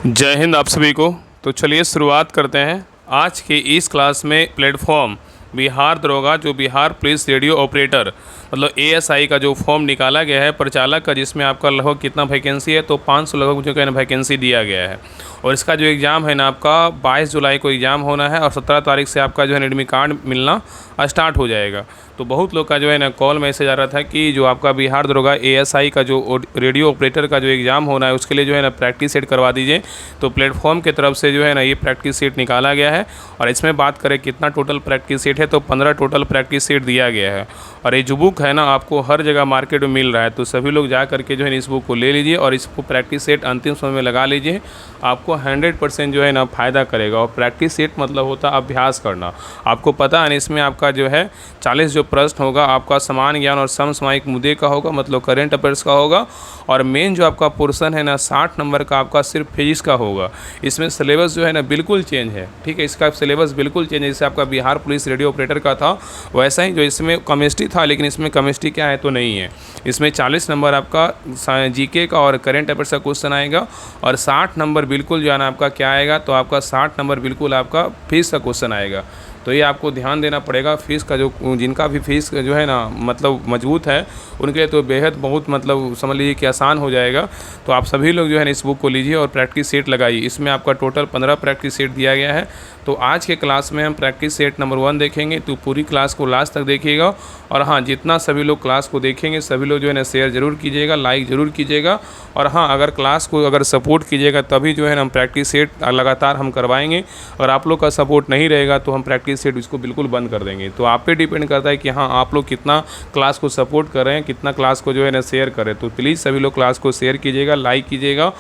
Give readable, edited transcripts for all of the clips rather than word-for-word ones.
जय हिंद आप सभी को। तो चलिए शुरुआत करते हैं आज के इस क्लास में। प्लेटफॉर्म बिहार दरोगा जो बिहार पुलिस रेडियो ऑपरेटर मतलब एएसआई का जो फॉर्म निकाला गया है प्रचालक का, जिसमें आपका लगभग कितना वैकेंसी है तो 500 लगभग जो है वैकेंसी दिया गया है। और इसका जो एग्ज़ाम है ना आपका 22 जुलाई को एग्ज़ाम होना है और 17 तारीख से आपका जो है एडमिट कार्ड मिलना स्टार्ट हो जाएगा। तो बहुत लोग का जो है ना कॉल मैसेज आ रहा था कि जो आपका बिहार दरोगा एएसआई का जो रेडियो ऑपरेटर का जो एग्ज़ाम होना है उसके लिए जो है ना प्रैक्टिस सेट करवा दीजिए। तो प्लेटफॉर्म की तरफ से जो है ना ये प्रैक्टिस सेट निकाला गया है। और इसमें बात करें कितना टोटल प्रैक्टिस सेट है तो 15 टोटल प्रैक्टिस सेट दिया गया है। और ये जो बुक है ना आपको हर जगह मार्केट में मिल रहा है, तो सभी लोग जा करके जो है इस बुक को ले लीजिए और इसको प्रैक्टिस सेट अंतिम समय में लगा लीजिए। आपको 100% जो है ना फ़ायदा करेगा। और प्रैक्टिस सेट मतलब होता है अभ्यास करना। आपको पता है इसमें आपका जो है 40 जो प्रश्न होगा आपका समान ज्ञान और समसामयिक मुद्दे का होगा, मतलब करंट अफेयर्स का होगा। और मेन जो आपका पोर्शन है ना 60 नंबर का आपका सिर्फ फिजिक्स का होगा। इसमें सिलेबस जो है ना बिल्कुल चेंज है, ठीक है। इसका सिलेबस बिल्कुल चेंज है। जैसे आपका बिहार पुलिस रेडियो ऑपरेटर का था वैसा ही जो इसमें केमिस्ट्री था, लेकिन इसमें केमिस्ट्री क्या है तो नहीं है। इसमें 40 नंबर आपका जीके का और करंट अफेयर्स का क्वेश्चन आएगा और 60 नंबर बिल्कुल जो है ना आपका क्या आएगा तो आपका 60 नंबर बिल्कुल आपका फीस का क्वेश्चन आएगा। तो ये आपको ध्यान देना पड़ेगा। फीस का जो जिनका भी फीस जो है ना मतलब मजबूत है उनके लिए तो बेहद बहुत मतलब समझ लीजिए कि आसान हो जाएगा। तो आप सभी लोग जो है ना इस बुक को लीजिए और प्रैक्टिस सेट लगाइए। इसमें आपका टोटल 15 प्रैक्टिस सेट दिया गया है। तो आज के क्लास में हम प्रैक्टिस सेट नंबर 1 देखेंगे। तो पूरी क्लास को लास्ट तक देखिएगा। और हाँ, जितना सभी लोग क्लास को देखेंगे सभी लोग जो है ना शेयर ज़रूर कीजिएगा, लाइक ज़रूर कीजिएगा। और हाँ, अगर क्लास को अगर सपोर्ट कीजिएगा तभी जो है ना हम प्रैक्टिस सेट लगातार हम करवाएंगे। अगर आप लोग का सपोर्ट नहीं रहेगा तो हम प्रैक्टिस सेट इसको बिल्कुल बंद कर देंगे। तो आप पे डिपेंड करता है कि हाँ आप लोग कितना क्लास को सपोर्ट कर रहे हैं, कितना क्लास को जो है ना शेयर करें। तो प्लीज़ सभी लोग क्लास को शेयर कीजिएगा, लाइक कीजिएगा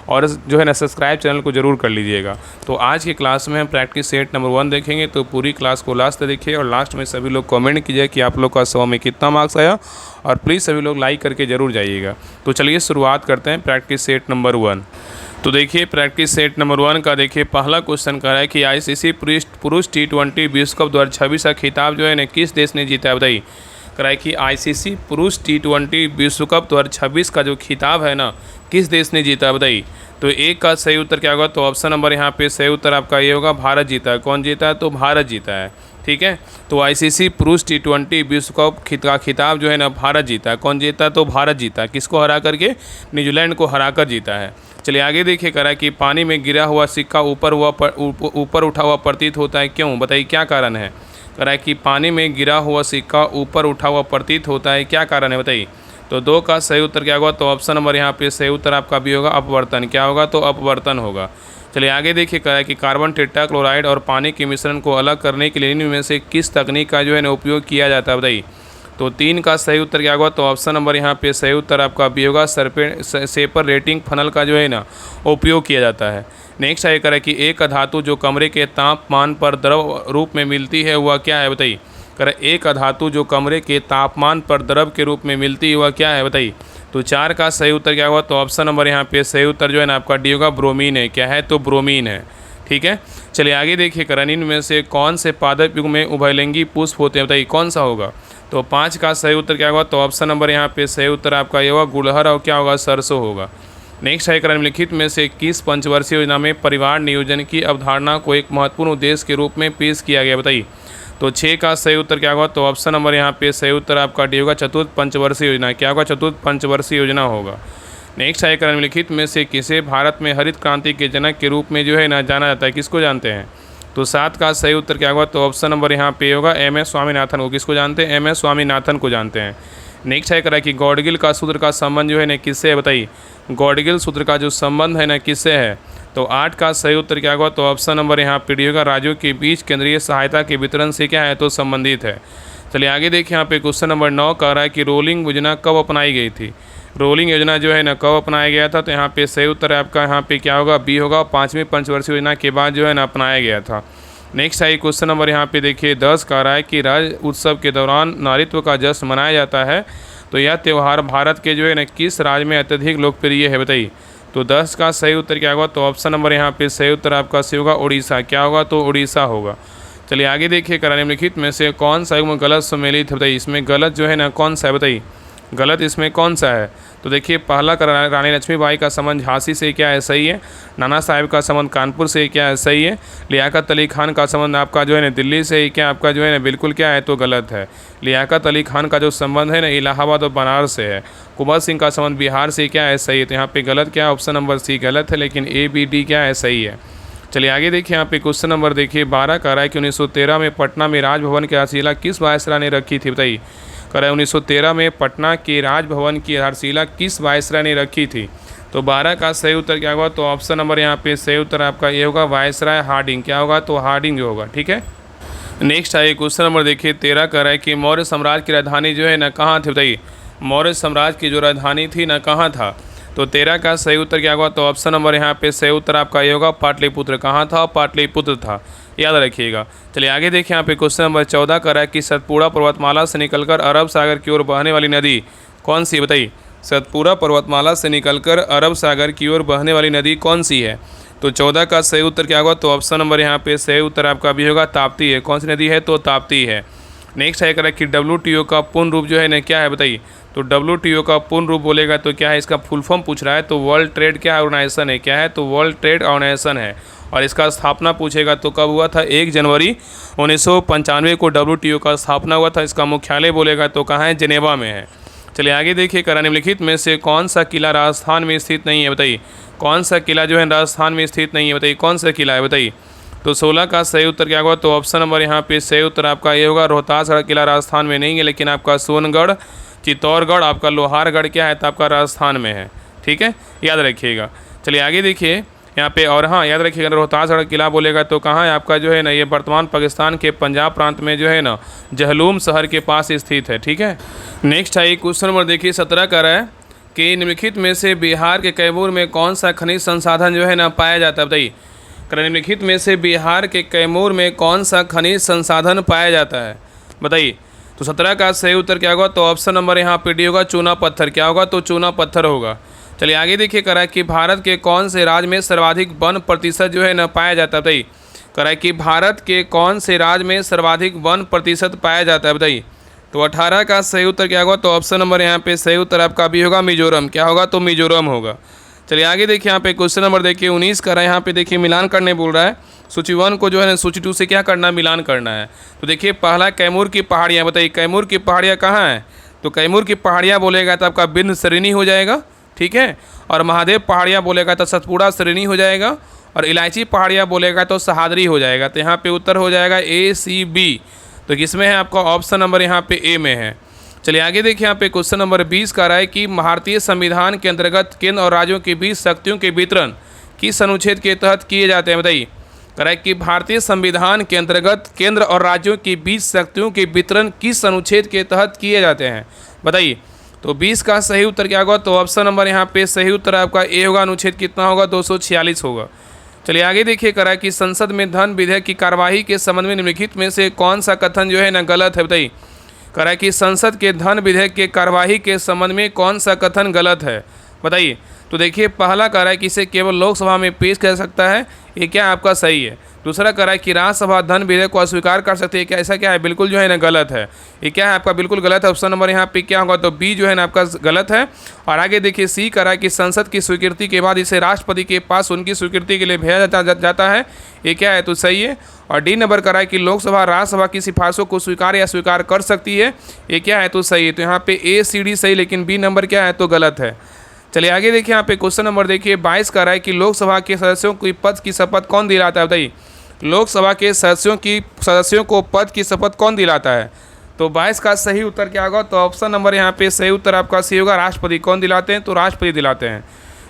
और जो है ना सब्सक्राइब चैनल को ज़रूर कर लीजिएगा। तो आज की क्लास में हम प्रैक्टिस सेट नंबर 1 देखेंगे। तो पूरी क्लास को लास्ट तक देखिए और लास्ट में सभी लोग कमेंट कीजिए कि आप लोग का 100 में कितना मार्क्स आया। और प्लीज़ सभी लोग लाइक करके ज़रूर जाइएगा। तो चलिए शुरुआत करते हैं प्रैक्टिस सेट नंबर 1। तो देखिए प्रैक्टिस सेट नंबर 1 का देखिए पहला क्वेश्चन कह रहा है कि आईसीसी पुरुष T20 विश्व कप 2026 का खिताब जो है ना किस देश ने जीता है बताइए। कह रहा है कि आईसीसी पुरुष T20 विश्व कप 2026 का जो खिताब है ना किस देश ने जीता है बताइए। तो एक का सही उत्तर क्या होगा तो ऑप्शन नंबर यहाँ पे सही उत्तर आपका ये होगा भारत जीता है। कौन जीता है तो भारत जीता है, ठीक है। तो आईसीसी पुरुष T20 विश्व कप का खिताब जो है ना भारत जीता है। कौन जीता है तो भारत जीता है। किसको हरा करके? न्यूजीलैंड को हरा कर जीता है। चलिए आगे देखिए। कह रहा है कि पानी में गिरा हुआ सिक्का ऊपर उठा हुआ प्रतीत होता है, क्यों बताइए क्या कारण है। कह रहा है कि पानी में गिरा हुआ सिक्का ऊपर उठा हुआ प्रतीत होता है, क्या कारण है बताइए। तो 2 का सही उत्तर क्या होगा तो ऑप्शन नंबर यहाँ पे सही उत्तर आपका भी होगा अपवर्तन। क्या होगा तो अपवर्तन होगा। चलिए आगे देखिए। कह रहा है कि कार्बन टेट्राक्लोराइड और पानी के मिश्रण को अलग करने के लिए इनमें से किस तकनीक का जो है ना उपयोग किया जाता है बताइए। तो 3 का सही उत्तर क्या होगा तो ऑप्शन नंबर यहाँ पे सही उत्तर आपका भी होगा सेपरेटिंग फनल का जो है ना उपयोग किया जाता है। नेक्स्ट है कह कि एक धातु जो कमरे के तापमान पर द्रव रूप में मिलती है वह क्या है बताइए। कह एक धातु जो कमरे के तापमान पर द्रव के रूप में मिलती है वह क्या है बताइए। तो 4 का सही उत्तर क्या होगा तो ऑप्शन नंबर यहाँ पे सही उत्तर जो है ना आपका डी होगा ब्रोमीन है। क्या है तो ब्रोमीन है, ठीक है। चलिए आगे देखिए। करनीन में से कौन से पादप युग में उभयलिंगी पुष्प होते हैं बताइए कौन सा होगा। तो 5 का सही उत्तर क्या होगा तो ऑप्शन नंबर यहाँ पे सही उत्तर आपका ये होगा गुड़हल और क्या होगा सरसों होगा। नेक्स्ट है निम्नलिखित में से किस पंचवर्षीय योजना में परिवार नियोजन की अवधारणा को एक महत्वपूर्ण उद्देश्य के रूप में पेश किया गया बताइए। तो 6 का सही उत्तर क्या होगा तो ऑप्शन नंबर यहाँ पे सही उत्तर आपका डी होगा चतुर्थ पंचवर्षीय योजना। क्या होगा चतुर्थ पंचवर्षीय योजना होगा। नेक्स्ट है निम्नलिखित में से किसे भारत में हरित क्रांति के जनक के रूप में जो है ना जाना जाता है, किसको जानते हैं। तो 7 का सही उत्तर क्या होगा तो ऑप्शन नंबर यहाँ पे होगा MS स्वामीनाथन को। किसको जानते हैं? MS स्वामीनाथन को जानते हैं। नेक्स्ट है कह रहा है कि गॉडगिल का सूत्र का संबंध जो है ना किससे है बताइए। गॉडगिल सूत्र का जो संबंध है ना किससे है। तो 8 का सही उत्तर क्या होगा तो ऑप्शन नंबर यहाँ पे डी होगा राज्यों के बीच केंद्रीय सहायता के वितरण से क्या है तो संबंधित है। चलिए आगे देखिए। यहाँ पे क्वेश्चन नंबर 9 कह रहा है कि रोलिंग योजना कब अपनाई गई थी। रोलिंग योजना जो है ना कब अपनाया गया था। तो यहाँ पे सही उत्तर आपका यहाँ पे क्या होगा बी होगा 5वीं पंचवर्षीय योजना के बाद जो है ना अपनाया गया था। नेक्स्ट है क्वेश्चन नंबर यहाँ पे देखिए 10 कह रहा है कि राज्य उत्सव के दौरान नारीत्व का जश्न मनाया जाता है। तो यह त्यौहार भारत के जो है ना किस राज्य में अत्यधिक लोकप्रिय है बताइए। तो 10 का सही उत्तर क्या होगा तो ऑप्शन नंबर यहाँ पे सही उत्तर आपका सही होगा उड़ीसा। क्या होगा तो उड़ीसा होगा। चलिए आगे देखिए। निम्नलिखित में से कौन सा युग्म गलत सम्मिलित है बताइए। इसमें गलत जो है ना कौन सा है बताइए। गलत इसमें कौन सा है? तो देखिए पहला रानी लक्ष्मीबाई का संबंध झांसी से क्या है, सही है। नाना साहब का संबंध कानपुर से क्या है, सही है। लियाकत अली खान का संबंध आपका जो है ना दिल्ली से क्या आपका जो है ना बिल्कुल क्या है, तो गलत है। लियाकत अली खान का जो संबंध है ना इलाहाबाद और बनारस से है। कुंवर सिंह का संबंध बिहार से क्या है, सही है। तो यहाँ पे गलत क्या है, ऑप्शन नंबर सी गलत है, लेकिन ए बी डी क्या है, सही है। चलिए आगे देखिए, यहाँ पे क्वेश्चन नंबर देखिए 12 कह रहा है कि 1913 में पटना में राजभवन की आधारशिला किस वायसराय ने रखी थी, बताइए। कह रहा है 1913 में पटना के राजभवन की आधारशिला किस वायसराय ने रखी थी। तो 12 का सही उत्तर क्या होगा, तो ऑप्शन नंबर यहाँ पे सही उत्तर आपका ये होगा, वायसराय हार्डिंग। क्या होगा, तो हार्डिंग होगा, ठीक है। नेक्स्ट आइए क्वेश्चन नंबर देखिए 13 कह रहा है कि मौर्य साम्राज्य की राजधानी जो है ना कहाँ थी, बताइए। मौर्य साम्राज्य की जो राजधानी थी ना कहाँ था। तो 13 का सही उत्तर क्या होगा, तो ऑप्शन नंबर यहाँ पे सही उत्तर आपका ये होगा, पाटलिपुत्र। कहाँ था, पाटलिपुत्र था, याद रखिएगा। चलिए आगे देखिए, यहाँ पे क्वेश्चन नंबर 14 कह रहा है कि सतपुड़ा पर्वतमाला से निकलकर अरब सागर की ओर बहने वाली नदी कौन सी है, बताइए। सतपुड़ा पर्वतमाला से निकलकर अरब सागर की ओर बहने वाली नदी कौन सी है। तो 14 का सही उत्तर क्या होगा, तो ऑप्शन नंबर यहाँ पे सही उत्तर आपका भी होगा, ताप्ती है। कौन सी नदी है, तो ताप्ती है। नेक्स्ट है कह रहा है कि WTO का पूर्ण रूप जो है ना क्या है, बताइए। तो WTO का पूर्ण रूप बोलेगा तो क्या है, इसका फुल फॉर्म पूछ रहा है, तो वर्ल्ड ट्रेड क्या ऑर्गेनाइजेशन है, क्या है, तो वर्ल्ड ट्रेड ऑर्गेनाइजेशन है। और इसका स्थापना पूछेगा तो कब हुआ था, 1 जनवरी 1995 को WTO का स्थापना हुआ था। इसका मुख्यालय बोलेगा तो कहाँ है, जेनेवा में है। चलिए आगे देखिए, कह रहा निम्नलिखित में से कौन सा किला राजस्थान में स्थित नहीं है, बताइए। कौन सा किला जो है राजस्थान में स्थित नहीं है, बताइए। कौन सा किला है, बताइए। तो 16 का सही उत्तर क्या होगा, तो ऑप्शन नंबर यहाँ पे सही उत्तर आपका ये होगा, रोहतासगढ़ किला राजस्थान में नहीं है, लेकिन आपका सोनगढ़, चित्तौड़गढ़, आपका लोहारगढ़ क्या है, तो आपका राजस्थान में है, ठीक है, याद रखिएगा। चलिए आगे देखिए यहाँ पे, और हाँ याद रखिएगा, रोहतासगढ़ किला बोलेगा तो कहाँ है आपका जो है ना, ये वर्तमान पाकिस्तान के पंजाब प्रांत में जो है ना जहलूम शहर के पास स्थित है, ठीक है। नेक्स्ट है क्वेश्चन नंबर देखिए 17 का रहा है कि निम्नलिखित में से बिहार के कैमूर में कौन सा खनिज संसाधन जो है ना पाया जाता है, बताइए। निम्नलिखित में से बिहार के कैमूर में कौन सा खनिज संसाधन पाया जाता है, बताइए। तो 17 का सही उत्तर क्या होगा, तो ऑप्शन नंबर यहाँ पे डी होगा, चूना पत्थर। क्या होगा, तो चूना पत्थर होगा। चलिए आगे देखिए, कह रहा है कि भारत के कौन से राज्य में सर्वाधिक वन प्रतिशत जो है ना पाया जाता है, बताइए। कह रहा है कि भारत के कौन से राज्य में सर्वाधिक वन प्रतिशत पाया जाता है, बताइए। तो 18 का सही उत्तर क्या होगा, तो ऑप्शन नंबर यहाँ पे सही उत्तर आपका भी होगा, मिजोरम। क्या होगा, तो मिजोरम होगा। चलिए आगे देखिए, यहाँ पे क्वेश्चन नंबर देखिए 19 का रहा है। यहाँ पे देखिए मिलान करने बोल रहा है, सूची 1 को जो है ना सूची 2 से क्या करना है, मिलान करना है। तो देखिए पहला कैमूर की पहाड़ियाँ, बताइए कैमूर की पहाड़ियाँ कहाँ हैं। तो कैमूर की पहाड़ियाँ बोलेगा तो आपका बिंद श्रेणी हो जाएगा, ठीक है। और महादेव पहाड़ियाँ बोलेगा तो सतपुड़ा श्रेणी हो जाएगा। और इलायची पहाड़ियाँ बोलेगा तो सहादरी हो जाएगा। तो यहाँ पे उत्तर हो जाएगा ACB। तो किसमें है आपका ऑप्शन नंबर यहाँ पे ए में है। चलिए आगे देखिए, यहाँ पे क्वेश्चन नंबर 20 का रहा है कि भारतीय संविधान के अंतर्गत केंद्र और राज्यों के बीच शक्तियों के वितरण किस अनुच्छेद के तहत किए जाते हैं, बताइए। कह रहा है कि भारतीय संविधान के अंतर्गत केंद्र और राज्यों के बीच शक्तियों के वितरण किस अनुच्छेद के तहत किए जाते हैं, बताइए। तो 20 का सही उत्तर क्या होगा, तो ऑप्शन नंबर यहाँ पे सही उत्तर आपका ए होगा। अनुच्छेद कितना होगा, 246 होगा। चलिए आगे देखिए, कह रहा है कि संसद में धन विधेयक की कार्यवाही के संबंध में निम्नलिखित में से कौन सा कथन जो है ना गलत है, बताइए। कह रहा है कि संसद के धन विधेयक के कार्यवाही के संबंध में कौन सा कथन गलत है, बताइए। तो देखिए पहला कह रहा है कि इसे केवल लोकसभा में पेश कर सकता है, ये क्या आपका सही है। दूसरा कह रहा है कि राज्यसभा धन विधेयक को अस्वीकार कर सकती है, क्या ऐसा क्या है, बिल्कुल जो है ना गलत है। ये क्या है आपका, बिल्कुल गलत है। ऑप्शन नंबर यहाँ पे क्या होगा, तो बी जो है ना आपका गलत है। और आगे देखिए सी कह रहा है कि संसद की स्वीकृति के बाद इसे राष्ट्रपति के पास उनकी स्वीकृति के लिए भेजा जाता है, ये क्या है, तो सही है। और डी नंबर कह रहा है कि लोकसभा राज्यसभा की सिफारिशों को स्वीकार या स्वीकार कर सकती है, ये क्या है, तो सही है। तो यहाँ पे ACD सही, लेकिन बी नंबर क्या है, तो गलत है। चलिए आगे देखिए, यहाँ पे क्वेश्चन नंबर देखिए 22 का रहा है कि लोकसभा के सदस्यों को पद की शपथ कौन दिलाता है, बताइए। लोकसभा के सदस्यों को पद की शपथ कौन दिलाता है। तो 22 का सही उत्तर क्या होगा, तो ऑप्शन नंबर यहाँ पे सही उत्तर आपका सी होगा, राष्ट्रपति। कौन दिलाते हैं, तो राष्ट्रपति दिलाते हैं।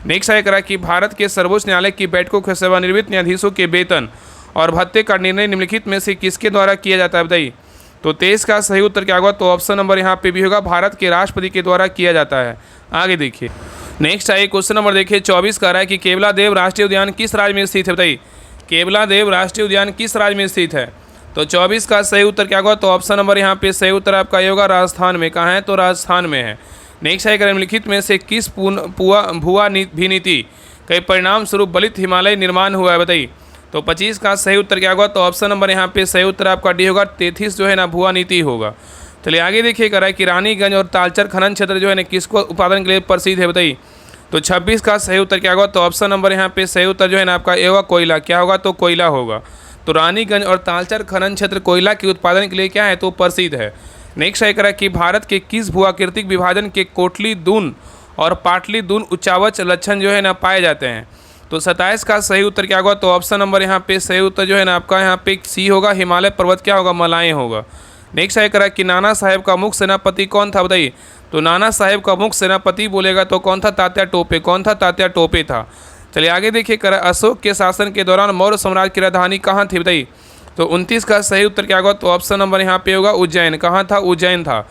नेक्स्ट है कह रहा है कि भारत के सर्वोच्च न्यायालय की बैठकों के सेवानिवृत्त न्यायाधीशों के वेतन और भत्ते का निर्णय निम्नलिखित में से किसके द्वारा किया जाता है, बताइए। तो 23 का सही उत्तर क्या होगा, तो ऑप्शन नंबर यहाँ पे भी होगा, भारत के राष्ट्रपति के द्वारा किया जाता है। आगे देखिए नेक्स्ट है क्वेश्चन नंबर देखिए 24 का रहा है कि केवलादेव राष्ट्रीय उद्यान किस राज्य में स्थित है, बताइए। केवलादेव राष्ट्रीय उद्यान किस राज्य में स्थित है। तो 24 का सही उत्तर क्या होगा, तो ऑप्शन नंबर यहाँ पे सही उत्तर आपका ये होगा, राजस्थान में। कहाँ है, तो राजस्थान में है। नेक्स्ट है निम्नलिखित में से किस भुआ नीति के परिणाम स्वरूप बलित हिमालय निर्माण हुआ है, बताइए। तो 25 का सही उत्तर क्या होगा, तो ऑप्शन नंबर यहाँ पे सही उत्तर आपका डी होगा, 33 जो है ना भुआ नीति होगा। चलिए आगे देखिए कह रहा है कि रानीगंज और तालचर खनन क्षेत्र जो है ना किसको उत्पादन के लिए प्रसिद्ध है, बताइए। तो 26 का सही उत्तर क्या होगा, तो ऑप्शन नंबर यहाँ पे सही उत्तर जो है ना आपका ए होगा कोयला। क्या होगा, तो कोयला होगा। तो रानीगंज और तालचर खनन क्षेत्र कोयला के उत्पादन के लिए क्या है, तो प्रसिद्ध है। नेक्स्ट है कह रहा है कि भारत के किस भूआकृतिक विभाजन के कोटली दून और पाटली दून उच्चावच लक्षण जो है ना पाए जाते हैं। तो 27 का सही उत्तर क्या होगा, तो ऑप्शन नंबर यहाँ पे सही उत्तर जो है ना आपका यहाँ पे सी होगा, हिमालय पर्वत क्या होगा, मलाएं होगा। नेक्स्ट है करा कि नाना साहेब का मुख्य सेनापति कौन था, बताइए। तो नाना साहेब का मुख्य सेनापति बोलेगा तो कौन था, तात्या टोपे। कौन था, तात्या टोपे था। चलिए आगे देखिए करा अशोक के शासन के दौरान मौर्य साम्राज्य की राजधानी कहाँ थी, बताइए। तो 29 का सही उत्तर क्या होगा, तो ऑप्शन नंबर यहाँ पे होगा उज्जैन। कहाँ था, उज्जैन था।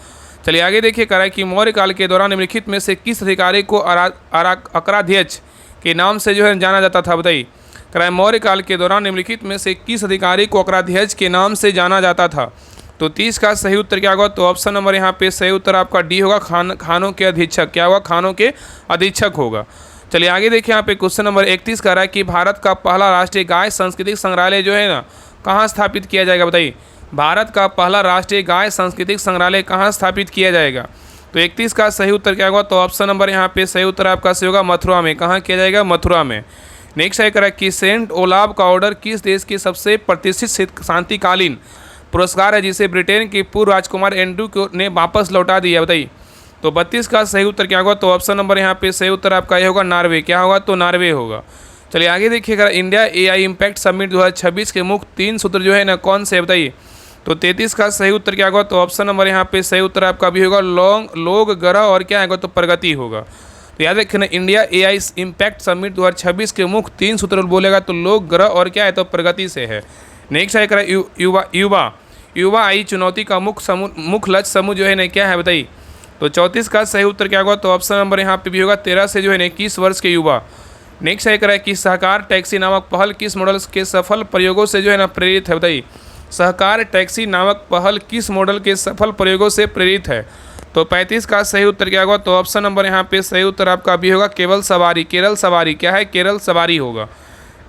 चलिए आगे देखिए करा कि मौर्य काल के दौरान निम्नलिखित में से किस अधिकारी को अकराध्यक्ष के नाम से जो है जाना जाता था, बताइए। कराए मौर्य काल के दौरान निम्नलिखित में से किस अधिकारी को अकराध्यक्ष के नाम से जाना जाता था। तो 30 का सही उत्तर क्या होगा, तो ऑप्शन नंबर यहाँ पे सही उत्तर आपका डी होगा, खानों के अधीक्षक। क्या होगा, खानों के अधीक्षक होगा। चलिए आगे देखिए यहाँ पे क्वेश्चन नंबर 31 कर रहा है कि भारत का पहला राष्ट्रीय गाय सांस्कृतिक संग्रहालय जो है ना कहाँ स्थापित किया जाएगा, बताइए। भारत का पहला राष्ट्रीय गाय सांस्कृतिक संग्रहालय कहाँ स्थापित किया जाएगा। तो 31 का सही उत्तर क्या होगा, तो ऑप्शन नंबर यहाँ पे सही उत्तर आपका सही होगा, मथुरा में। कहाँ किया जाएगा, मथुरा में। नेक्स्ट है करा कि सेंट ओलाव का ऑर्डर किस देश की सबसे प्रतिष्ठित शांतिकालीन पुरस्कार है जिसे ब्रिटेन के पूर्व राजकुमार एंड्रू ने वापस लौटा दिया, बताइए। तो 32 का सही उत्तर क्या होगा, तो ऑप्शन नंबर यहाँ पे सही उत्तर आपका ये होगा, नॉर्वे। क्या होगा, तो नॉर्वे होगा। चलिए आगे देखिएगा इंडिया AI इम्पैक्ट समिट 2026 के मुख्य 3 सूत्र जो है ना कौन से, बताइए। तो 33 का सही उत्तर क्या होगा, तो ऑप्शन नंबर यहाँ पे सही उत्तर आपका भी होगा, लोग ग्रह और क्या होगा, तो प्रगति होगा। तो याद रखिए ना इंडिया AI इम्पैक्ट समिट 2026 के मुख्य 3 सूत्र बोलेगा तो लोग ग्रह और क्या है, तो प्रगति से है। नेक्स्ट है करा युवा आई चुनौती का मुख्य लक्ष्य समूह जो है ना क्या है, बताइए। तो 34 का सही उत्तर क्या होगा, तो ऑप्शन नंबर यहाँ पे भी होगा 13 से जो है ना 21 वर्ष के युवा। नेक्स्ट है करा कि सहकार टैक्सी नामक पहल किस मॉडल के सफल प्रयोगों से जो है ना प्रेरित है, बताइए। सहकार टैक्सी नामक पहल किस मॉडल के सफल प्रयोगों से प्रेरित है। तो 35 का सही उत्तर क्या होगा, तो ऑप्शन नंबर यहाँ पे सही उत्तर आपका भी होगा केरल सवारी। क्या है, केरल सवारी होगा।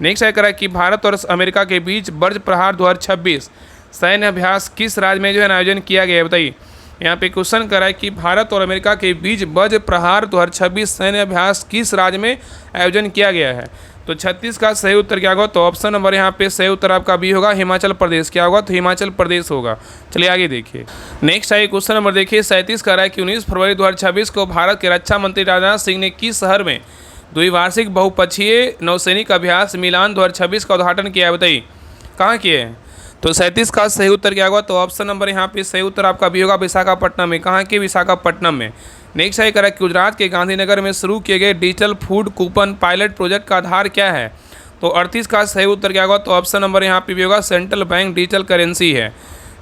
नेक्स्ट है करा कि भारत और अमेरिका के बीच वज्र प्रहार 2026 सैन्य अभ्यास किस राज्य में जो है आयोजन किया गया है, बताइए। यहाँ पे क्वेश्चन करा है कि भारत और अमेरिका के बीच वज्र प्रहार 2026 सैन्य अभ्यास किस राज्य में आयोजन किया गया है। तो 36 का सही उत्तर क्या होगा, तो ऑप्शन नंबर यहाँ पे सही उत्तर आपका भी होगा, हिमाचल प्रदेश। क्या होगा, तो हिमाचल प्रदेश होगा। चलिए आगे देखिए नेक्स्ट है क्वेश्चन नंबर देखिए 37 का रहा है कि 19 फरवरी 2026 को भारत के रक्षा मंत्री राजनाथ सिंह ने किस शहर में द्विवार्षिक बहुपक्षीय नौसैनिक अभ्यास मिलान 2026 का उद्घाटन किया है, बताइए। कहाँ किए हैं। तो 37 का सही उत्तर क्या होगा, तो ऑप्शन नंबर यहाँ पे सही उत्तर आपका भी होगा, विशाखापट्टनम में। कहाँ के, विशाखापट्टनम में। नेक्स्ट है करा कि गुजरात के गांधीनगर में शुरू किए गए digital food coupon pilot project का आधार क्या है। तो 38 का सही उत्तर क्या होगा, तो ऑप्शन नंबर यहाँ पे भी होगा, सेंट्रल बैंक डिजिटल करेंसी है।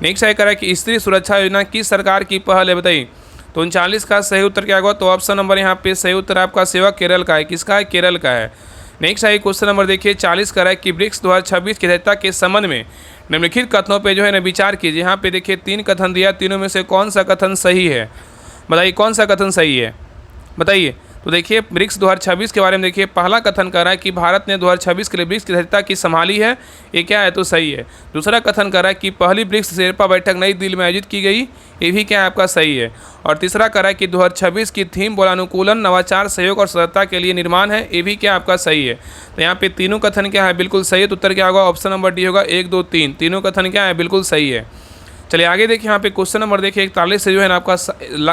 नेक्स्ट है करा कि स्त्री सुरक्षा योजना किस सरकार की पहल है, बताइए। तो 39 का सही उत्तर क्या होगा, तो ऑप्शन नंबर यहाँ पे सही उत्तर आपका सेवा केरल का है। किसका है, केरल का है। नेक्स्ट है क्वेश्चन नंबर देखिए 40 का है कि ब्रिक्स 2026 की अध्यक्षता के संबंध में निम्नलिखित कथनों पे जो है ना विचार कीजिए। यहाँ पे देखिए 3 कथन दिया, तीनों में से कौन सा कथन सही है, बताइए। कौन सा कथन सही है, बताइए। तो देखिए ब्रिक्स 2026 के बारे में देखिए पहला कथन कर रहा है कि भारत ने 2026 के लिए ब्रिक्स की अध्यक्षता की संभाली है, ये क्या है, तो सही है। दूसरा कथन कर रहा है कि पहली ब्रिक्स शेरपा बैठक नई दिल्ली में आयोजित की गई, ये भी क्या है, आपका सही है। और तीसरा कर रहा है कि 2026 की थीम बोलानुकूलन नवाचार सहयोग और सतर्कता के लिए निर्माण है, ये भी क्या आपका सही है। तो यहाँ पे तीनों कथन क्या है, बिल्कुल सही है। तो उत्तर क्या होगा, ऑप्शन नंबर डी होगा, 1 2 3 तीनों कथन क्या है, बिल्कुल सही है। चलिए आगे देखिए यहाँ पे क्वेश्चन नंबर देखिए 41 से जो है ना आपका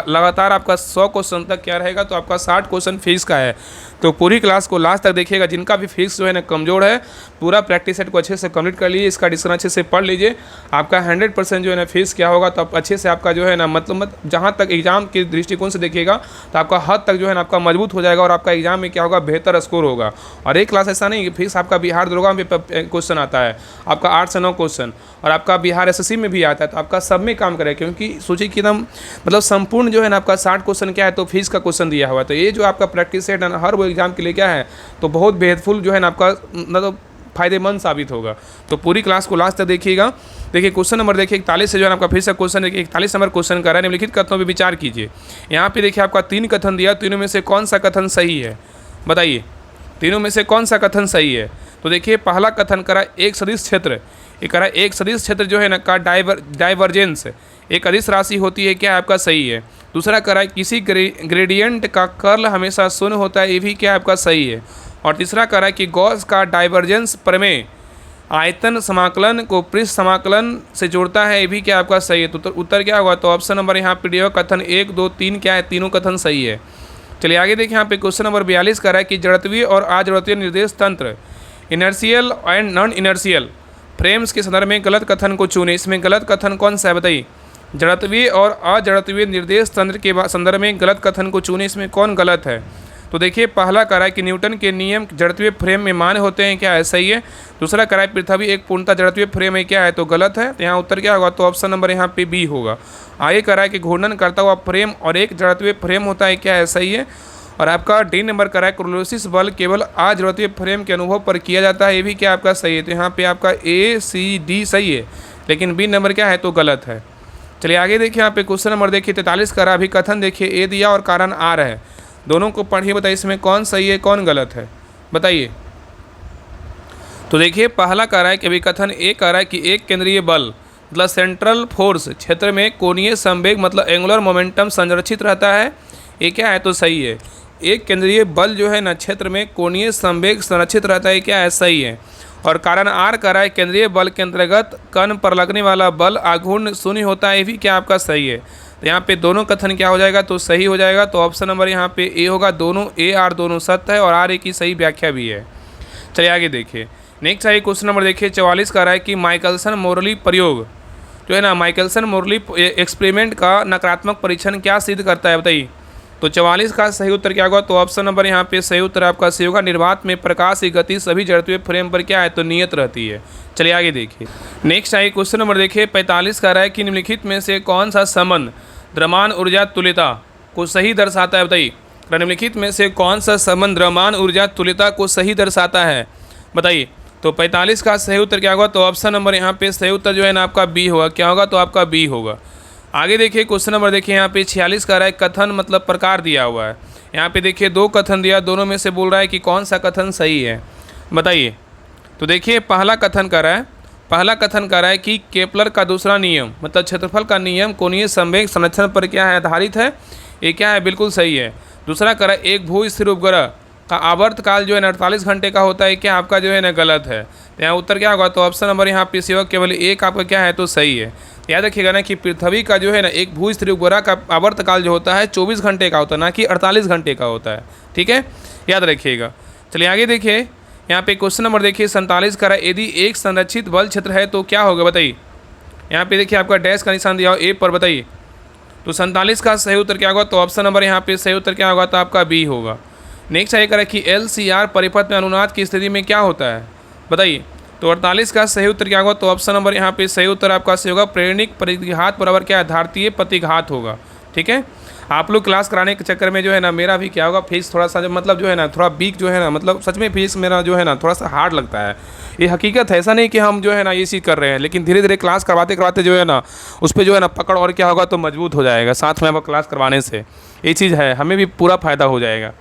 लगातार आपका 100 क्वेश्चन तक क्या रहेगा, तो आपका 60 क्वेश्चन फिजिक्स का है। तो पूरी क्लास को लास्ट तक देखिएगा। जिनका भी फिजिक्स जो है ना कमजोर है, पूरा प्रैक्टिस सेट को अच्छे से कंप्लीट कर लीजिए, इसका डिस्कशन अच्छे से पढ़ लीजिए। आपका 100% जो है ना फिजिक्स क्या होगा, तो आप अच्छे से आपका जो है ना मतलब जहाँ तक एग्जाम के दृष्टिकोण से देखिएगा तो आपका हद तक जो है ना आपका मजबूत हो जाएगा और आपका एग्जाम में क्या होगा, बेहतर स्कोर होगा। और एक क्लास ऐसा नहीं कि फिजिक्स आपका बिहार दरोगा में क्वेश्चन आता है, आपका 8 से 9 क्वेश्चन, और आपका बिहार SSC में भी आता है, तो आपका सब में काम करे। क्योंकि सोचिए कि एकदम मतलब संपूर्ण जो है ना आपका 60 क्वेश्चन क्या है, तो फिजिक्स का क्वेश्चन दिया हुआ है। तो ये जो आपका प्रैक्टिस सेट है ना हर वो एग्जाम के लिए क्या है, तो बहुत बेहतफुल जो है ना आपका मतलब फायदेमंद साबित होगा। तो पूरी क्लास को लास्ट तक देखिएगा। देखिए क्वेश्चन नंबर देखिए 41 से जो है आपका फिर से क्वेश्चन देखिए 41 नंबर क्वेश्चन कर रहा है, निम्नलिखित कथनों पर विचार कीजिए। यहाँ पे देखिए आपका 3 कथन दिया, तीनों में से कौन सा कथन सही है, बताइए। तीनों में से कौन सा कथन सही है। तो देखिए पहला कथन करा एक सदिश क्षेत्र ये कह रहा है एक सदिश क्षेत्र जो है ना का डाइवर्जेंस एक अदिश राशि होती है, क्या आपका सही है। दूसरा कह रहा है किसी ग्रेडियंट का कर्ल हमेशा शून्य होता है, ये भी क्या आपका सही है। और तीसरा कह रहा है कि गॉस का डाइवर्जेंस प्रमेय आयतन समाकलन को पृष्ठ समाकलन से जोड़ता है, ये भी क्या आपका सही है। तो उत्तर क्या होगा, तो ऑप्शन नंबर यहाँ पे डी होगा, कथन 1, 2, 3 क्या है, तीनों कथन सही है। चलिए आगे देखिए, यहाँ पे क्वेश्चन नंबर 42 कर रहा है कि जड़त्वीय और अजड़त्वीय निर्देश तंत्र inertial and non inertial frames के संदर्भ में गलत कथन को चुने। इसमें गलत कथन कौन सा है बताइए। जड़त्वीय और अजड़त्वीय निर्देश तंत्र के संदर्भ में गलत कथन को चुने, इसमें कौन गलत है। तो देखिए पहला कह रहा है कि न्यूटन के नियम जड़त्वीय फ्रेम में मान्य होते हैं, क्या है, सही है। दूसरा कह रहा है पृथ्वी एक पूर्णतः जड़त्वीय फ्रेम है, क्या है, तो गलत है। तो यहाँ उत्तर क्या होगा, तो ऑप्शन नंबर यहाँ पे बी होगा। आगे कह रहा है कि घूर्णन करता हुआ फ्रेम और एक जड़त्वीय फ्रेम होता है, क्या है, सही है। और आपका डी नंबर कह रहा है क्रोलोसिस बल केवल अजड़त्वीय फ्रेम के अनुभव पर किया जाता है, ये भी क्या आपका सही है। तो यहाँ पे आपका ए सी डी सही है, लेकिन बी नंबर क्या है, तो गलत है। चलिए आगे देखिए, यहाँ पे क्वेश्चन नंबर देखिए 43 का अभी कथन देखिए, ए दिया और कारण आर है, दोनों को पढ़िए, बताइए इसमें कौन सही है कौन गलत है, बताइए। तो देखिए पहला कह रहा है कि अभी कथन ए कह रहा है कि एक केंद्रीय बल मतलब सेंट्रल फोर्स क्षेत्र में कोणीय संवेग मतलब एंगुलर मोमेंटम संरक्षित रहता है, ये क्या है, तो सही है। एक केंद्रीय बल जो है ना क्षेत्र में कोणीय संवेग संरक्षित रहता है, क्या है, सही है। और कारण आर कह रहा है केंद्रीय बल के अंतर्गत कण पर लगने वाला बल आघूर्ण शून्य होता है, ये भी क्या आपका सही है। तो यहाँ पे दोनों कथन क्या हो जाएगा, तो सही हो जाएगा। तो ऑप्शन नंबर यहाँ पे ए होगा, दोनों ए आर दोनों सत्य है और आर ए की सही व्याख्या भी है। चलिए आगे देखिए, नेक्स्ट है क्वेश्चन नंबर देखिए 44 का रहा है कि माइकलसन मोरली प्रयोग जो है ना, माइकलसन मोरली एक्सपेरिमेंट का नकारात्मक परीक्षण क्या सिद्ध करता है, बताइए। तो 44 का सही उत्तर क्या होगा, तो ऑप्शन नंबर यहाँ पे सही उत्तर आपका सही होगा। निर्वात में प्रकाश की गति सभी जड़त्वीय फ्रेम पर क्या है, तो नियत रहती है। चलिए आगे देखिए, नेक्स्ट है क्वेश्चन नंबर देखिए 45 का रहा है कि निम्नलिखित में से कौन सा संबंध द्रव्यमान ऊर्जा तुल्यता को सही दर्शाता है, बताइए। निम्नलिखित में से कौन सा संबंध द्रव्यमान ऊर्जा तुल्यता को सही दर्शाता है, बताइए। तो 45 का सही उत्तर क्या होगा, तो ऑप्शन नंबर यहाँ पे सही उत्तर जो है ना आपका बी होगा, क्या होगा, तो आपका बी होगा। आगे देखिए क्वेश्चन नंबर देखिए यहाँ पे 46 का रहा है कथन मतलब प्रकार दिया हुआ है। यहाँ पे देखिए दो कथन दिया, दोनों में से बोल रहा है कि कौन सा कथन सही है, बताइए। तो देखिए पहला कथन कर रहा है कि केपलर का दूसरा नियम मतलब क्षेत्रफल का नियम कोणीय संवेग संरक्षण पर क्या है, आधारित है, ये क्या है, बिल्कुल सही है। दूसरा कह रहा है एक भू स्थिर उपग्रह का आवर्तकाल जो है ना 48 घंटे का होता है, क्या आपका जो है ना गलत है। तो यहाँ उत्तर क्या होगा, तो ऑप्शन नंबर यहाँ पे सिवा केवल एक आपका क्या है, तो सही है। याद रखिएगा ना कि पृथ्वी का जो है ना एक भू स्थिर उपग्रह का आवर्तकाल जो होता है 24 घंटे का होता है, ना कि 48 घंटे का होता है, ठीक है, याद रखिएगा। चलिए आगे देखिए, यहाँ पे क्वेश्चन नंबर देखिए 47 का यदि एक संरक्षित बल क्षेत्र है तो क्या होगा, बताइए। यहाँ पे देखिए आपका डैश का निशान दिया हो ए पर, बताइए। तो 47 का सही उत्तर क्या होगा, तो ऑप्शन नंबर यहाँ पे सही उत्तर क्या होगा, तो आपका बी होगा। नेक्स्ट है करें कि LCR परिपथ में अनुनाद की स्थिति में क्या होता है, बताइए। तो 48 का सही उत्तर क्या होगा, तो ऑप्शन नंबर यहाँ पे सही उत्तर आपका सही होगा। प्रेरणिक प्रतिघात बराबर क्या है, धारतीय प्रतिघात होगा, ठीक है। आप लोग क्लास कराने के चक्कर में जो है ना मेरा भी क्या होगा, फिजिक्स थोड़ा सा मतलब जो है ना थोड़ा वीक जो है ना, मतलब सच में फिजिक्स मेरा जो है ना थोड़ा सा हार्ड लगता है। ये हकीकत है, ऐसा नहीं कि हम जो है ना ये चीज़ कर रहे हैं, लेकिन धीरे धीरे क्लास करवाते करवाते जो है ना उस पर जो है ना पकड़ और क्या होगा, तो मजबूत हो जाएगा। साथ में आप क्लास करवाने से ये चीज़ है, हमें भी पूरा फायदा हो जाएगा।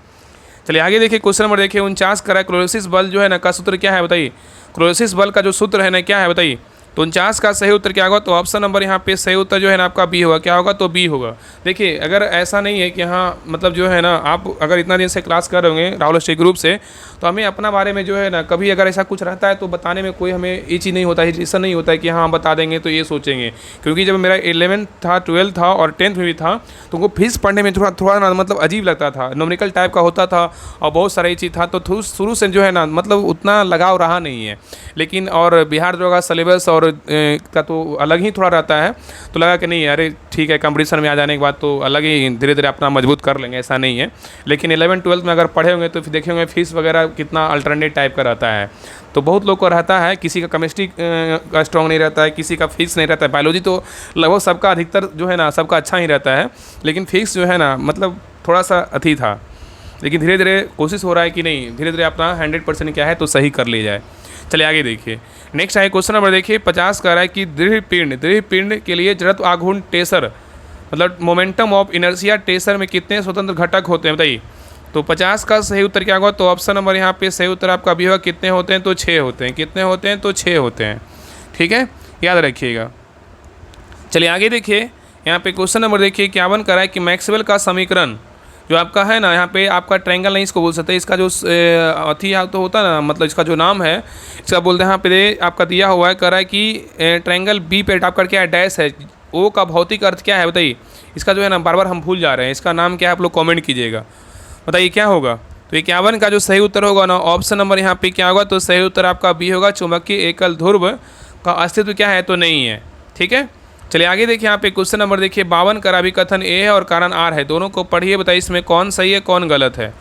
चलिए आगे देखिए क्वेश्चन नंबर देखिए 49 का क्लोरोसिस बल जो है ना का सूत्र क्या है, बताइए। क्लोरोसिस बल का जो सूत्र है ना क्या है, बताइए। तो 49 का सही उत्तर क्या होगा, तो ऑप्शन नंबर यहाँ पे सही उत्तर जो है ना आपका बी होगा, क्या होगा, तो बी होगा। देखिए अगर ऐसा नहीं है कि हाँ मतलब जो है ना आप अगर इतना दिन से क्लास कर रहे होंगे राहुल स्टे ग्रुप से, तो हमें अपना बारे में जो है ना कभी अगर ऐसा कुछ रहता है तो बताने में कोई हमें ये चीज़ नहीं होता है, ऐसा नहीं होता है कि हाँ बता देंगे तो ये सोचेंगे। क्योंकि जब मेरा 11th था, 12th था और 10th में भी था, तो वो फिजिक्स पढ़ने में थोड़ा ना मतलब अजीब लगता था, न्यूमेरिकल टाइप का होता था और बहुत सारा ये चीज़ था, तो शुरू से जो है ना मतलब उतना लगाव रहा नहीं है। लेकिन और बिहार दरोगा सिलेबस और का तो अलग ही थोड़ा रहता है, तो लगा कि नहीं अरे ठीक है कंपटीशन में आ जाने के बाद तो अलग ही धीरे धीरे अपना मजबूत कर लेंगे, ऐसा नहीं है। लेकिन 11th-12th में अगर पढ़े होंगे तो फिर देखे होंगे फीस वगैरह कितना अल्टरनेट टाइप का रहता है। तो बहुत लोग को रहता है, किसी का केमिस्ट्री का स्ट्रॉन्ग नहीं रहता है, किसी का फिजिक्स नहीं रहता है। बायोलॉजी तो लगभग सबका अधिकतर जो है ना सबका अच्छा ही रहता है, लेकिन फिजिक्स जो है ना मतलब थोड़ा सा अथी था। लेकिन धीरे धीरे कोशिश हो रहा है कि नहीं धीरे धीरे अपना 100% क्या है तो सही कर लिया जाए। चलिए आगे देखिए, नेक्स्ट है क्वेश्चन नंबर देखिए 50 का रहा है कि दृढ़ पिंड के लिए जड़त्व आघूर्ण टेंसर मतलब मोमेंटम ऑफ इनर्शिया टेंसर में कितने स्वतंत्र घटक होते हैं, बताइए। तो 50 का सही उत्तर क्या होगा, तो ऑप्शन नंबर यहाँ पे सही उत्तर आपका भी होगा, कितने होते हैं, तो 6 होते हैं। कितने होते हैं, तो 6 होते हैं। ठीक है, याद रखिएगा। चलिए आगे देखिए, यहाँ पे क्वेश्चन नंबर देखिए 51 करा है कि मैक्सवेल का समीकरण जो आपका है ना, यहाँ पे आपका ट्रायंगल नहीं इसको बोल सकते, इसका जो अथी तो होता है ना, मतलब इसका जो नाम है इसका बोलते हैं, यहाँ पे आपका दिया हुआ है, करा है कि ट्रायंगल बी पे आपका क्या है, डैश है, ओ का भौतिक अर्थ क्या है बताइए। इसका जो है ना बार बार हम भूल जा रहे हैं, इसका नाम क्या है आप लोग कमेंट कीजिएगा, बताइए क्या होगा। तो 51 का जो सही उत्तर होगा ना, ऑप्शन नंबर यहाँ पे क्या होगा, तो सही उत्तर आपका बी होगा, चुंबकीय एकल ध्रुव का अस्तित्व क्या है, तो नहीं है। ठीक है, चलिए आगे देखिए, यहाँ पे क्वेश्चन नंबर देखिए 52 का अभिकथन ए है और कारण आर है, दोनों को पढ़िए, बताइए इसमें कौन सही है कौन गलत है,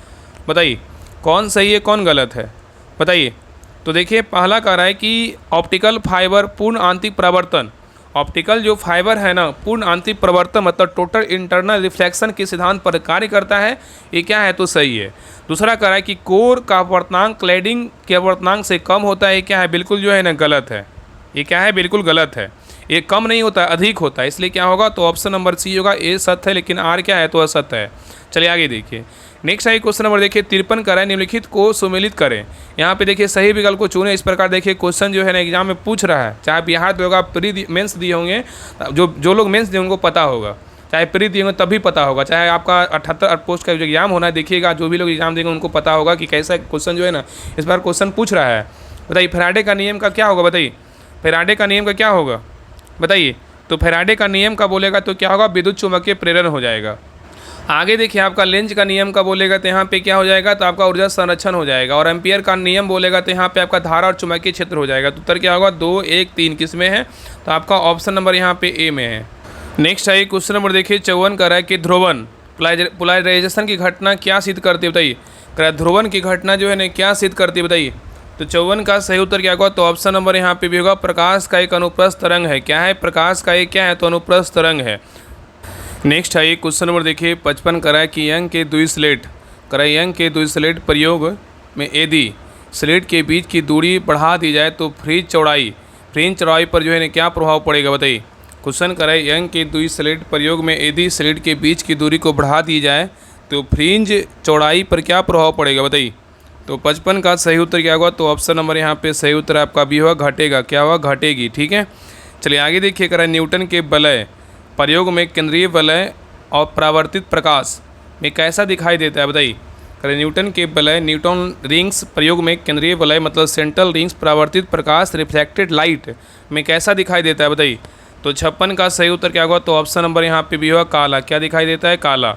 बताइए कौन सही है कौन गलत है, बताइए। तो देखिए पहला कह रहा है कि ऑप्टिकल फाइबर पूर्ण आंतरिक प्रवर्तन, ऑप्टिकल जो फाइबर है ना पूर्ण आंतरिक प्रवर्तन मतलब टोटल इंटरनल रिफ्लेक्शन के सिद्धांत पर कार्य करता है, ये क्या है, तो सही है। दूसरा कह रहा है कि कोर का अपवर्तनांक क्लैडिंग के अपवर्तनांक से कम होता है, ये क्या है, बिल्कुल जो है ना गलत है, ये क्या है, बिल्कुल गलत है, ये कम नहीं होता है अधिक होता है, इसलिए क्या होगा, तो ऑप्शन नंबर सी होगा, ए सत्य है लेकिन आर क्या है, तो असत्य है। चलिए आगे देखिए, नेक्स्ट है क्वेश्चन नंबर देखिए 53 करें, निम्नलिखित को सुमेलित करें। यहाँ पे देखिए सही विकल्प को चुने, इस प्रकार देखिए क्वेश्चन जो है ना एग्जाम में पूछ रहा है, चाहे बिहार दरोगा प्री मेंस दिए होंगे, जो लोग मेंस दिए उनको पता होगा, चाहे प्री दिए होंगे तब भी पता होगा, चाहे आपका 78 पोस्ट का जो एग्जाम होना है देखिएगा, जो भी लोग एग्जाम देंगे उनको पता होगा कि कैसा क्वेश्चन जो है ना इस बार क्वेश्चन पूछ रहा है। बताइए फैराडे का नियम का क्या होगा, बताइए फैराडे का नियम का क्या होगा, बताइए। तो फैराडे का नियम का बोलेगा तो क्या होगा, विद्युत चुम्बकीय प्रेरण हो जाएगा। आगे देखिए आपका लेंज का नियम का बोलेगा तो यहाँ पे क्या हो जाएगा, तो आपका ऊर्जा संरक्षण हो जाएगा। और एम्पियर का नियम बोलेगा तो यहाँ पे आपका धारा और चुंबकीय क्षेत्र हो जाएगा। तो उत्तर क्या होगा, 2, 1, 3 किसमें है, तो आपका ऑप्शन नंबर यहाँ पे ए में है। नेक्स्ट है क्वेश्चन नंबर देखिए 54 कर रहा है कि ध्रुवन पोलराइजेशन की घटना क्या सिद्ध करती है, बताइए ध्रुवन की घटना जो है ना क्या सिद्ध करती है, बताइए। तो 54 का सही उत्तर क्या होगा, तो ऑप्शन नंबर यहाँ पे भी होगा, प्रकाश का एक अनुप्रस्थ तरंग है, क्या है, प्रकाश का एक क्या है, तो अनुप्रस्थ तरंग है। नेक्स्ट है क्वेश्चन नंबर देखिए 55 कराए कि यंग के द्वि स्लेट यंग के द्वि स्लेट प्रयोग में यदि स्लेट के बीच की दूरी बढ़ा दी जाए तो फ्रिंज चौड़ाई पर जो है ना क्या प्रभाव पड़ेगा, बताइए। क्वेश्चन कराए यंग के द्वि स्लेट प्रयोग में यदि स्लेट के बीच की दूरी को बढ़ा दी जाए तो फ्रिंज चौड़ाई पर क्या प्रभाव पड़ेगा, बताइए। तो 55 का सही उत्तर क्या होगा, तो ऑप्शन नंबर यहाँ पे सही उत्तर आपका भी होगा, घटेगा, क्या होगा, घटेगी। ठीक है, चलिए आगे देखिए कराए न्यूटन के वलय प्रयोग में केंद्रीय वलय और परावर्तित प्रकाश में कैसा दिखाई देता है, बताइए। करें न्यूटन के वलय न्यूटन रिंग्स प्रयोग में केंद्रीय वलय मतलब सेंट्रल रिंग्स परावर्तित प्रकाश रिफ्लेक्टेड लाइट में कैसा दिखाई देता है, बताइए। तो 56 का सही उत्तर क्या होगा, तो ऑप्शन नंबर यहाँ पे भी होगा, काला, क्या दिखाई देता है, काला।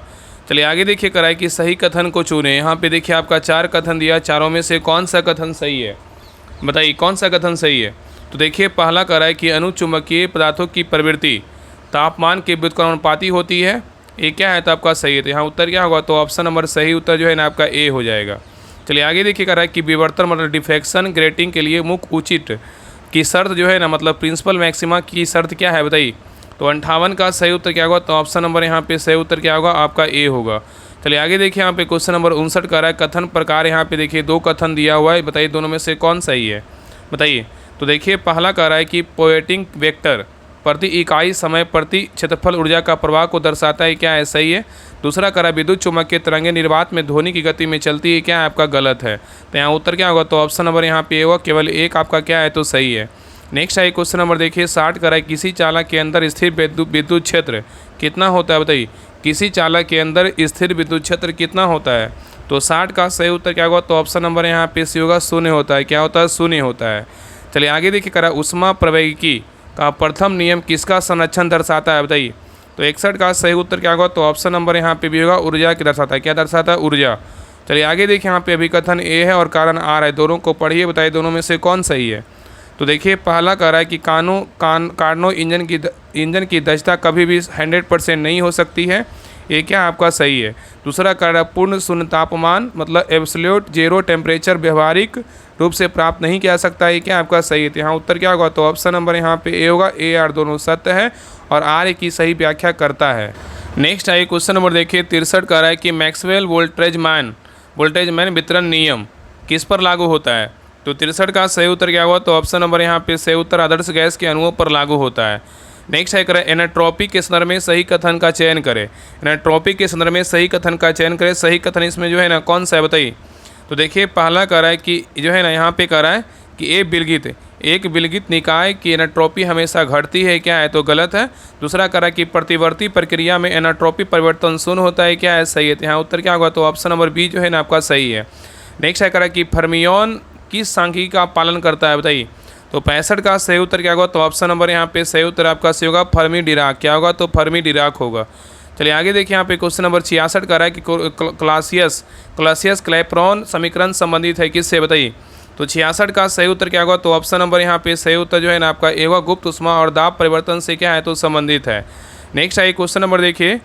चलिए आगे देखिए कराए कि सही कथन को चुने। यहाँ पे देखिए आपका 4 कथन दिया, चारों में से कौन सा कथन सही है, बताइए कौन सा कथन सही है। तो देखिए पहला कराए कि अनुचुंबकीय पदार्थों की प्रवृत्ति तापमान के व्युत्क्रमणपाती होती है, ये क्या है, तो आपका सही है। तो यहाँ उत्तर क्या होगा, तो ऑप्शन नंबर सही उत्तर जो है ना आपका ए हो जाएगा। चलिए आगे देखिए कर रहा है कि विवर्तन मतलब डिफ्रैक्शन ग्रेटिंग के लिए मुख्य उचित की शर्त जो है ना मतलब प्रिंसिपल मैक्सिमा की शर्त क्या है, बताइए। तो 58 का सही उत्तर क्या होगा, तो ऑप्शन नंबर यहाँ पे सही उत्तर क्या होगा, आपका ए होगा। चलिए आगे देखिए यहाँ पे क्वेश्चन नंबर 59 का रहा है कथन प्रकार, यहाँ पे देखिए 2 कथन दिया हुआ है, बताइए दोनों में से कौन सही है, बताइए। तो देखिए पहला कह रहा है कि पोएटिंग वेक्टर प्रति इकाई समय प्रति क्षेत्रफल ऊर्जा का प्रवाह को दर्शाता है, क्या है, सही है। दूसरा करा विद्युत चुम्बकीय तरंगे निर्वात में ध्वनि की गति में चलती है, क्या है, आपका गलत है। तो यहाँ उत्तर क्या होगा, तो ऑप्शन नंबर यहाँ पे होगा, केवल एक आपका क्या है, तो सही है। नेक्स्ट है क्वेश्चन नंबर देखिए 60 करा है किसी चालक के अंदर स्थिर विद्युत क्षेत्र कितना होता है, बताइए। किसी चालक के अंदर स्थिर विद्युत क्षेत्र कितना होता है, तो 60 का सही उत्तर क्या होगा, तो ऑप्शन नंबर यहाँ पे सी होगा, 0 होता है, क्या होता है, 0 होता है। चलिए आगे देखिए करा ऊष्मा प्रवैगिकी का प्रथम नियम किसका संरक्षण दर्शाता है, बताइए। तो 61 का सही उत्तर क्या होगा, तो ऑप्शन नंबर यहाँ पे भी होगा, ऊर्जा की दर्शाता है, क्या दर्शाता है, ऊर्जा। चलिए आगे देखिए यहाँ पे अभिकथन ए है और कारण आर है, दोनों को पढ़िए, बताइए दोनों में से कौन सही है। तो देखिए पहला कह रहा है कि कार्नो इंजन की दक्षता कभी भी 100% नहीं हो सकती है, ये क्या आपका सही है। दूसरा कह रहा है पूर्ण शून्य तापमान मतलब एब्सोल्यूट जीरो टेम्परेचर व्यवहारिक रूप से प्राप्त नहीं किया सकता है, ये क्या आपका सही है। तो यहाँ उत्तर क्या होगा, तो ऑप्शन नंबर यहाँ पे ए होगा, ए आर दोनों सत्य है और आर की सही व्याख्या करता है। नेक्स्ट है क्वेश्चन नंबर देखिए 63 कह रहा है कि मैक्सवेल वोल्टेज मैन वितरण नियम किस पर लागू होता है। तो 63 का सही उत्तर क्या होगा, तो ऑप्शन नंबर यहाँ पे सही उत्तर आदर्श गैस के अणुओं पर लागू होता है। नेक्स्ट है करें एनाट्रोपी के संदर्भ में सही कथन का चयन करें। एनाट्रोपी के संदर्भ में सही कथन का चयन करें, सही कथन इसमें जो है ना कौन सा है, बताइए। तो देखिए पहला कह रहा है कि जो है ना यहाँ पे कह रहा है कि ए एक विलगित निकाय की एनाट्रोपी हमेशा घटती है, क्या है, तो गलत है। दूसरा कह रहा है कि प्रतिवर्ती प्रक्रिया में एनाट्रोपी परिवर्तन शून्य होता है, क्या है, सही है। तो यहाँ उत्तर क्या होगा, तो ऑप्शन नंबर बी जो है ना आपका सही है। नेक्स्ट है कह रहा है कि फर्मियोन किस सांख्यिकी का पालन करता है, बताइए। तो 65 का सही उत्तर क्या होगा, तो ऑप्शन नंबर यहाँ पे सही उत्तर आपका सही होगा, फर्मी डिराक। क्या होगा, तो फर्मी डिराक होगा। चलिए आगे देखिए, यहाँ पे क्वेश्चन नंबर 66 का रहा है कि क्लासियस क्लैपेरॉन समीकरण संबंधित है किससे, बताइए। तो 66 का सही उत्तर क्या होगा, तो ऑप्शन नंबर यहाँ पे सही उत्तर जो है ना आपका एवं गुप्त उष्मा और दाब परिवर्तन से क्या है, तो संबंधित है। नेक्स्ट है क्वेश्चन नंबर देखिए,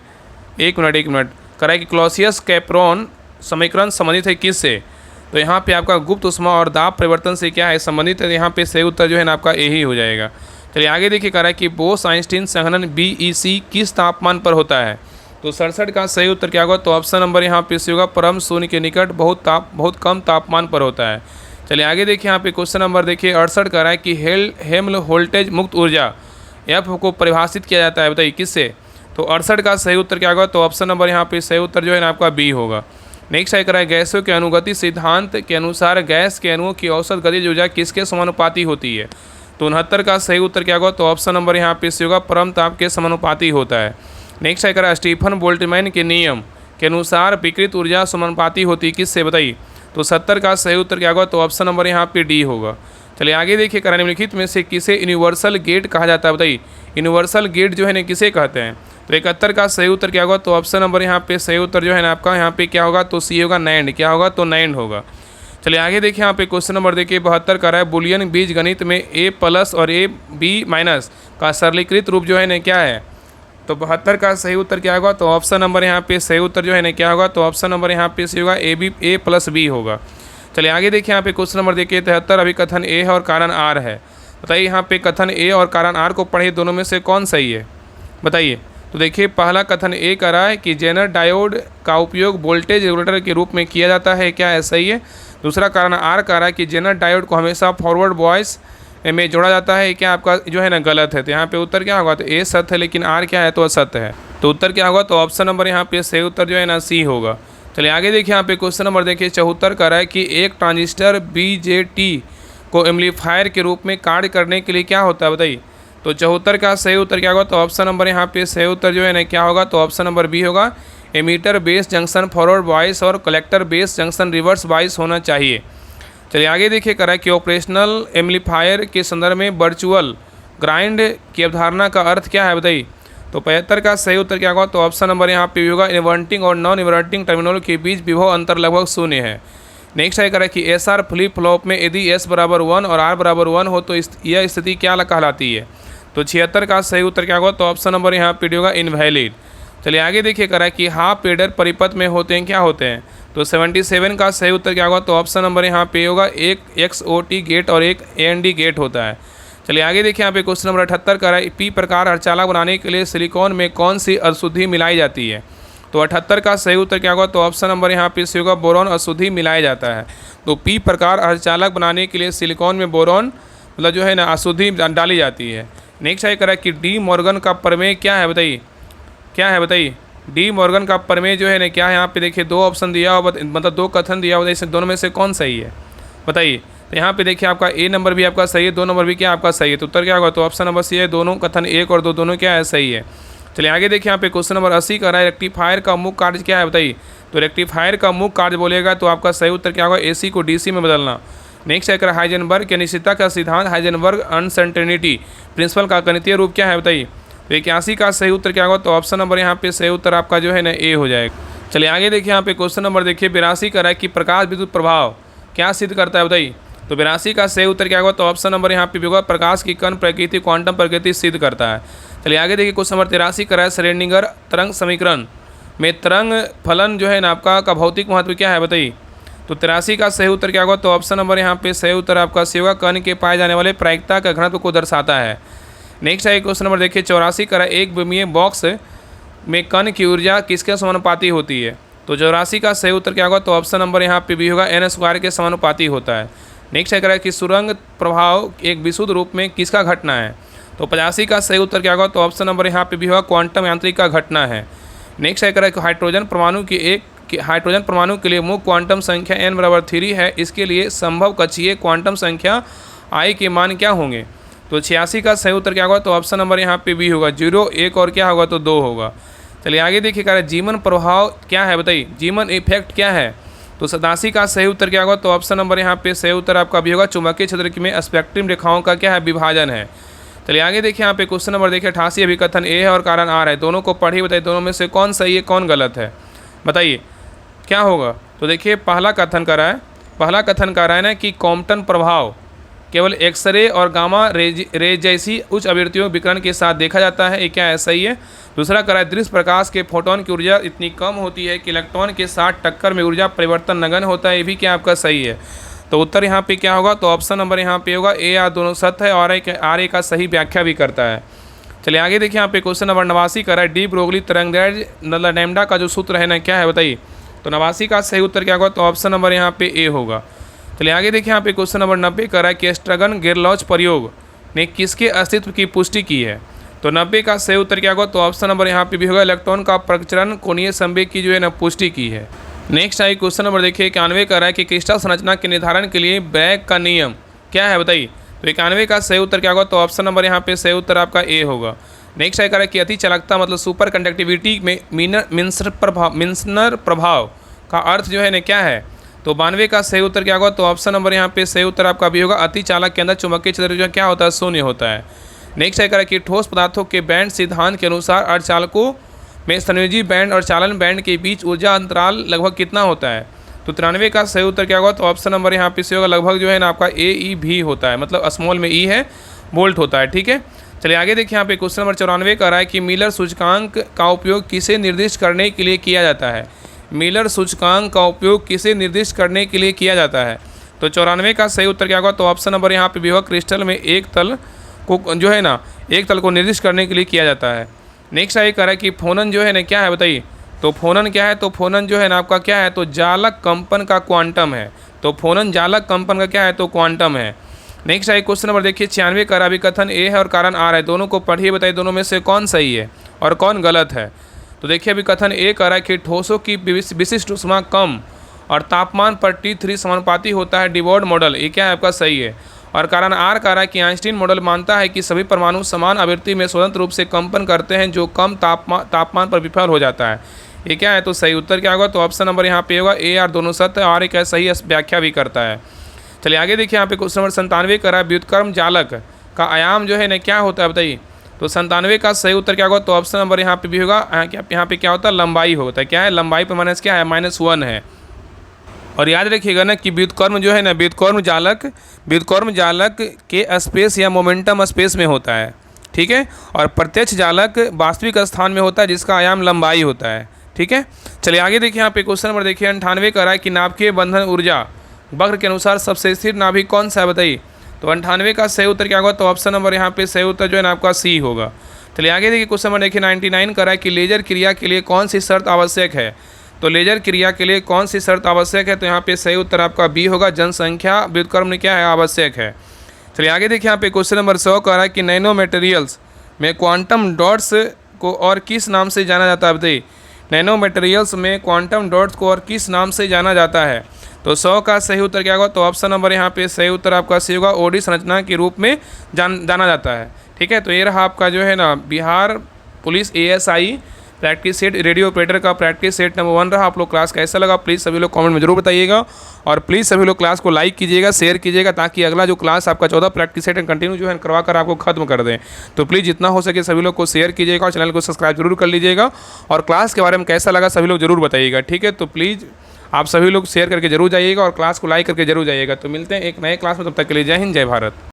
एक मिनट कह रहा है कि क्लासियस क्लैपेरॉन समीकरण संबंधित है किससे, तो यहाँ पे आपका गुप्त उष्मा और दाब परिवर्तन से क्या है, संबंधित है। यहाँ पे सही उत्तर जो है ना आपका यही हो जाएगा। चलिए आगे देखिए, कह रहा है कि बोस आइंस्टीन संघनन BEC किस तापमान पर होता है, तो 67 का सही उत्तर क्या होगा, तो ऑप्शन नंबर यहाँ पे सही होगा, परम शून्य के निकट बहुत कम तापमान पर होता है। चलिए आगे देखिए, यहाँ पे क्वेश्चन नंबर देखिए 68 कह रहा है कि हेल्महोल्ट्ज़ मुक्त ऊर्जा F को परिभाषित किया जाता है, बताइए किससे। तो 68 का सही उत्तर क्या होगा, तो ऑप्शन नंबर यहाँ पे सही उत्तर जो है ना आपका बी होगा। नेक्स्ट है कह रहा है गैसों के अनुगति सिद्धांत के अनुसार गैस के अणुओं की औसत गतिज ऊर्जा किसके समानुपाती होती है, तो 69 का सही उत्तर क्या होगा, तो ऑप्शन नंबर यहाँ पे सही होगा, परम ताप के समानुपाती होता है। नेक्स्ट है कह रहा है स्टीफन बोल्ट्जमैन के नियम के अनुसार विकृत ऊर्जा समानुपाती होती है किससे, बताइए। तो 70 का सही उत्तर क्या होगा, तो ऑप्शन नंबर यहाँ पे डी होगा। चलिए आगे देखिए, कह रहा है निम्नलिखित में से किसे यूनिवर्सल गेट कहा जाता है, बताइए। यूनिवर्सल गेट जो है ना किसे कहते हैं, तो 71 का सही उत्तर क्या होगा, तो ऑप्शन नंबर यहाँ पे सही उत्तर जो है ना आपका यहाँ पे क्या होगा, तो सी होगा, नैंड। क्या होगा, तो नैंड होगा। चलिए आगे देखिए, यहाँ पे क्वेश्चन नंबर देखिए 72 कर रहा है बुलियन बीज गणित में A+ और AB- का सरलीकृत रूप जो है ना क्या है, तो 72 का सही उत्तर क्या होगा, तो ऑप्शन नंबर यहाँ पे सही उत्तर जो है ना क्या होगा, तो ऑप्शन नंबर यहाँ पे सही होगा, A+B होगा। चलिए आगे देखिए, यहाँ पे क्वेश्चन नंबर देखिए 73 अभी कथन ए है और कारण आर है, बताइए। यहाँ पे कथन ए और कारण आर को पढ़िए, दोनों में से कौन सही है, बताइए। तो देखिए पहला कथन ए कर रहा है कि जेनर डायोड का उपयोग वोल्टेज रेगुलेटर के रूप में किया जाता है, क्या ऐसा ही है। दूसरा कारण आर कह रहा है कि जेनर डायोड को हमेशा फॉरवर्ड बॉयस में जोड़ा जाता है, क्या आपका जो है ना गलत है। तो यहाँ पे उत्तर क्या होगा, तो ए सत्य है लेकिन आर क्या है, तो असत्य है। तो उत्तर क्या होगा, तो ऑप्शन नंबर यहाँ पे सही उत्तर जो है ना सी होगा। चलिए आगे देखिए, यहाँ पे क्वेश्चन नंबर देखिए 74 कह रहा है कि एक ट्रांजिस्टर BJT को एम्पलीफायर के रूप में कार्य करने के लिए क्या होता है, बताइए। तो 74 का सही उत्तर क्या होगा, तो ऑप्शन नंबर यहाँ पे सही उत्तर जो है ना क्या होगा, तो ऑप्शन नंबर बी होगा, emitter base junction forward bias और collector base junction reverse bias होना चाहिए। चलिए आगे देखिए, कह रहा है कि ऑपरेशनल एम्पलीफायर के संदर्भ में वर्चुअल ग्राइंड की अवधारणा का अर्थ क्या है, बताइए। तो 75 का सही उत्तर क्या होगा, तो ऑप्शन नंबर यहाँ पे होगा, इन्वर्टिंग और नॉन इन्वर्टिंग टर्मिनल के बीच विभव अंतर लगभग शून्य है। नेक्स्ट है कह रहा है कि SR फ्लिप फ्लॉप में यदि S = 1 और R = 1 हो तो यह स्थिति क्या कहलाती है। तो 76 का सही उत्तर क्या होगा, तो ऑप्शन नंबर यहाँ पे होगा, इनवैलिड। चलिए आगे देखिए, कह रहा है कि हाफ एडर परिपथ में होते हैं, क्या होते हैं। तो 77 का सही उत्तर क्या होगा, तो ऑप्शन नंबर यहाँ पे होगा, एक XOT गेट और एक AND गेट होता है। चलिए आगे देखिए, यहाँ पे क्वेश्चन नंबर 78 कह रहा है P प्रकार अर्धचालक बनाने के लिए सिलिकॉन में कौन सी अशुद्धि मिलाई जाती है। तो 78 का सही उत्तर क्या होगा, तो ऑप्शन नंबर यहाँ पे सही होगा, बोरॉन अशुद्धि मिलाया जाता है। तो P प्रकार अर्धचालक बनाने के लिए सिलिकॉन में बोरॉन मतलब जो है ना अशुद्धि डाली जाती है। नेक्स्ट है कह रहा है कि डी मॉर्गन का प्रमेय क्या है, बताइए। क्या है, बताइए। डी मॉर्गन का प्रमेय जो है ना क्या है, यहाँ पे देखिए 2 ऑप्शन दिया हुआ, मतलब 2 कथन दिया हुआ, इससे दोनों में से कौन सही है, बताइए। तो यहाँ पे देखिए आपका ए नंबर भी आपका सही है, 2 नंबर भी क्या आपका सही है। तो उत्तर क्या होगा, तो ऑप्शन नंबर सी है, दोनों कथन 1 और 2 दोनों क्या है, सही है। चलिए आगे देखिए, यहाँ पे क्वेश्चन नंबर 80 का रहा है रेक्टिफायर का मुख्य कार्य क्या है, बताइए। तो रेक्टिफायर का मुख्य कार्य बोलेगा तो आपका सही उत्तर क्या होगा, AC को DC में बदलना। नेक्स्ट है हाइजेनबर्ग की अनिश्चितता का सिद्धांत, हाइजेनबर्ग अनसर्टेनिटी प्रिंसिपल का गणितीय रूप क्या है, बताइए। तो 81 का सही उत्तर क्या होगा, तो ऑप्शन नंबर यहाँ पे सही उत्तर आपका जो है ना ए हो जाएगा। चलिए आगे देखिए, यहाँ पे क्वेश्चन नंबर देखिए 82 का है कि प्रकाश विद्युत प्रभाव क्या सिद्ध करता है, बताइए। तो 82 का सही उत्तर क्या होगा, तो ऑप्शन नंबर यहाँ पे भी होगा, प्रकाश की कण प्रकृति क्वांटम प्रकृति सिद्ध करता है। चलिए आगे देखिए, क्वेश्चन नंबर 83 का है श्रोडिंगर तरंग समीकरण में तरंग फलन जो है ना आपका का भौतिक महत्व क्या है, बताइए। तो 83 का सही उत्तर क्या होगा, तो ऑप्शन नंबर यहाँ पे सही उत्तर आपका सही होगा, कण के पाए जाने वाले प्रायिकता का घनत्व को दर्शाता है। नेक्स्ट है क्वेश्चन नंबर देखिए 84 का एक विमीय बॉक्स में कण की ऊर्जा किसके समानुपाती होती है। तो 84 का सही उत्तर क्या होगा, तो ऑप्शन नंबर यहाँ पे भी होगा, n² के समानुपाती होता है। नेक्स्ट है कि सुरंग प्रभाव एक विशुद्ध रूप में किसका घटना है। तो 85 का सही उत्तर क्या होगा, तो ऑप्शन नंबर यहाँ पे भी होगा, क्वांटम यांत्रिक का घटना है। नेक्स्ट है हाइड्रोजन परमाणु के लिए मुख्य क्वांटम संख्या n = 3 है, इसके लिए संभव कक्षीय क्वांटम संख्या आई के मान क्या होंगे। तो 86 का सही उत्तर क्या होगा, तो ऑप्शन नंबर यहाँ पे बी होगा, 0 1 और क्या होगा, तो 2 होगा। चलिए आगे देखिए, कह रहा है जीवन प्रभाव क्या है, बताइए जीवन इफेक्ट क्या है। तो 87 का सही उत्तर क्या होगा, तो ऑप्शन नंबर यहाँ पे सही उत्तर आपका भी होगा, चुंबकीय क्षेत्र में स्पेक्ट्रम रेखाओं का क्या है, विभाजन है। चलिए आगे देखिए, यहाँ पे क्वेश्चन नंबर देखिए 88, अभिकथन ए है और कारण आर है, दोनों को पढ़िए, बताइए दोनों में से कौन सही है कौन गलत है, बताइए क्या होगा। तो देखिए पहला कथन कर रहा है ना कि कॉम्पटन प्रभाव केवल एक्सरे और गामा रे जैसी उच्च आवृत्तियों विकिरण के साथ देखा जाता है, ये क्या है, सही है। दूसरा कह रहा है दृश्य प्रकाश के फोटोन की ऊर्जा इतनी कम होती है कि इलेक्ट्रॉन के साथ टक्कर में ऊर्जा परिवर्तन नगण्य होता है, ये भी क्या आपका सही है। तो उत्तर यहाँ पे क्या होगा, तो ऑप्शन नंबर यहाँ पे होगा ए, या दोनों सत्य है और आर ए का सही व्याख्या भी करता है। चलिए आगे देखिए, यहाँ पे क्वेश्चन नंबर 89 कर रहा है डी ब्रोगली तरंगदैर्घ्य लैम्डा का जो सूत्र है ना क्या है, बताइए। तो 89 का सही उत्तर क्या होगा, तो ऑप्शन नंबर यहाँ पे ए होगा। चलिए आगे देखिए, यहाँ पे क्वेश्चन नंबर 90 कर रहा है कि स्ट्रगन गेरलॉच प्रयोग ने किसके अस्तित्व की पुष्टि की है। तो 90 का सही उत्तर क्या होगा, तो ऑप्शन नंबर यहाँ पे भी होगा, इलेक्ट्रॉन का प्रचलन कोणीय संवेग की जो है ना पुष्टि की है। नेक्स्ट आई क्वेश्चन नंबर देखिए 91 कर रहा है कि क्रिस्टल संरचना के निर्धारण के लिए ब्रैग का नियम क्या है, बताइए। तो 91 का सही उत्तर क्या होगा, तो ऑप्शन नंबर यहाँ पे सही उत्तर आपका ए होगा। नेक्स्ट आई कर रहा है कि अति चालकता मतलब सुपर कंडक्टिविटी में मिन्सनर प्रभाव का अर्थ जो है ना क्या है। तो 92 का सही उत्तर क्या होगा, तो ऑप्शन नंबर यहाँ पे सही उत्तर आपका भी होगा, अति चालक के अंदर चुंबकीय क्षेत्र जो क्या होता है, शून्य होता है। नेक्स्ट है करा कि ठोस पदार्थों के बैंड सिद्धांत के अनुसार अर्धचालकों में संयोजी बैंड और चालन बैंड के बीच ऊर्जा अंतराल लगभग कितना होता है। तो 93 का सही उत्तर क्या होगा, तो ऑप्शन नंबर यहाँ पे सही होगा, लगभग जो है ना आपका ए ई भी होता है, मतलब स्मॉल में ई है, वोल्ट होता है, ठीक है। चलिए आगे देखिए, यहाँ पे क्वेश्चन नंबर 94 का रहा है कि मिलर सूचकांक का उपयोग किसे निर्दिष्ट करने के लिए किया जाता है। मिलर सूचकांक का उपयोग किसे निर्दिष्ट करने के लिए किया जाता है। तो 94 का सही उत्तर क्या होगा, तो ऑप्शन नंबर यहाँ पे भी होगा, क्रिस्टल में एक तल को जो है ना एक तल को निर्दिष्ट करने के लिए किया जाता है। नेक्स्ट ये कह रहा है कि फोनन जो है ना क्या है, बताइए। तो फोनन क्या है, तो फोनन जो है ना आपका क्या है, तो जालक कंपन का क्वांटम है। तो फोनन जालक कंपन का क्या है, तो क्वांटम है। नेक्स्ट आई क्वेश्चन नंबर देखिए 96 का अभिकथन ए है और कारण आर है, दोनों को पढ़िए, बताइए दोनों में से कौन सही है और कौन गलत है। तो देखिए अभिकथन ए कह रहा है कि ठोसों की विशिष्ट ऊष्मा कम और तापमान पर T3 समानुपाती होता है, डिवॉर्ड मॉडल, ये क्या है आपका सही है। और कारण आर कह रहा है कि आइंस्टीन मॉडल मानता है कि सभी परमाणु समान आवृत्ति में स्वतंत्र रूप से कंपन करते हैं जो कम तापमान पर विफल हो जाता है, ये क्या है। तो सही उत्तर क्या होगा, तो ऑप्शन नंबर यहाँ पे होगा ए, आर दोनों सत्य है और एक सही व्याख्या भी करता है। चलिए आगे देखिए, यहाँ पे क्वेश्चन नंबर 97 करा है व्युत्क्रम जालक का आयाम जो है ना क्या होता है, बताइए। तो 97 का सही उत्तर क्या होगा, तो ऑप्शन नंबर यहाँ पे भी होगा, यहाँ पे क्या होता है, लंबाई होता है, क्या है, लंबाई पर माइनस क्या है, -1 है। और याद रखिएगा ना कि व्युत्क्रम जो है ना व्युत्क्रम जालक के स्पेस या मोमेंटम स्पेस में होता है, ठीक है। और प्रत्यक्ष जालक वास्तविक स्थान में होता है जिसका आयाम लंबाई होता है, ठीक है। चलिए आगे देखिए, यहाँ पे क्वेश्चन नंबर देखिए 98 का रहा है कि नाभिकीय बंधन ऊर्जा वक्र के अनुसार सबसे स्थिर नाभिक कौन सा है, बताइए। तो 98 का सही उत्तर क्या होगा, तो ऑप्शन नंबर यहाँ पे सही उत्तर जो है ना आपका सी होगा। चलिए आगे देखिए, क्वेश्चन नंबर देखिए 99 का रहा है कि लेजर क्रिया के लिए कौन सी शर्त आवश्यक है। तो लेजर क्रिया के लिए कौन सी शर्त आवश्यक है, तो यहाँ पे सही उत्तर आपका बी होगा, जनसंख्या व्युत्क्रम में क्या है, आवश्यक है। चलिए आगे देखिए, यहाँ पे क्वेश्चन नंबर 100 का रहा है कि नैनो मटेरियल्स में क्वांटम डॉट्स को और किस नाम से जाना जाता है, बताइए। नैनो मटेरियल्स में क्वांटम डॉट्स को और किस नाम से जाना जाता है। तो 100 का सही उत्तर क्या होगा, तो ऑप्शन नंबर यहाँ पे सही उत्तर आपका सी होगा, ओडी संरचना के रूप में जाना जाता है, ठीक है। तो ये रहा आपका जो है ना Bihar police ASI practice set radio operator का प्रैक्टिस सेट नंबर 1 रहा। आप लोग क्लास कैसा लगा प्लीज़ सभी लोग कमेंट में जरूर बताइएगा, और प्लीज़ सभी लोग क्लास को लाइक कीजिएगा, शेयर कीजिएगा, ताकि अगला जो क्लास आपका 14 प्रैक्टिस सेट कंटिन्यू जो है करवा कर आपको खत्म कर दें। तो प्लीज़ जितना हो सके सभी लोग को शेयर कीजिएगा और चैनल को सब्सक्राइब जरूर कर लीजिएगा, और क्लास के बारे में कैसा लगा सभी लोग जरूर बताइएगा, ठीक है। तो प्लीज़ आप सभी लोग शेयर करके जरूर जाइएगा और क्लास को लाइक करके जरूर जाइएगा। तो मिलते हैं एक नए क्लास में, तब तक के लिए जय हिंद जय भारत।